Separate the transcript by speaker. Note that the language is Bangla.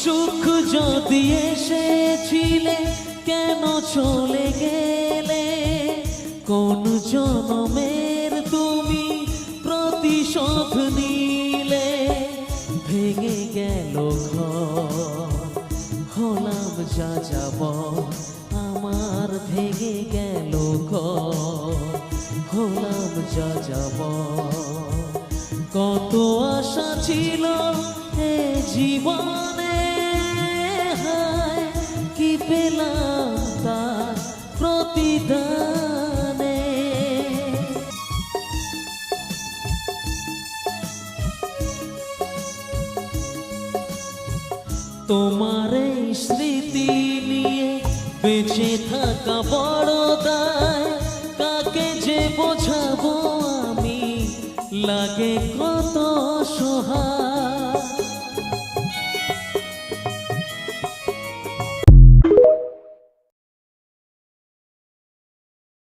Speaker 1: সুখ যদি এসেছিলে কেন চলে গেলে? কোন জনমের তুমি প্রতিশোধ নিলে? ভেঙে গেল ঘর, হলাম যা যাব, আমার ভেঙে গেল ঘর, হলাম যা যাব। কত আশা ছিল এ জীবনে, হায় কি পেলাম তার প্রতিদানে। তোমার এই স্মৃতি নিয়ে বেঁচে থাকা বড় দায়, কাকে যে বোঝাবো আমি, লাগে কত সহায়।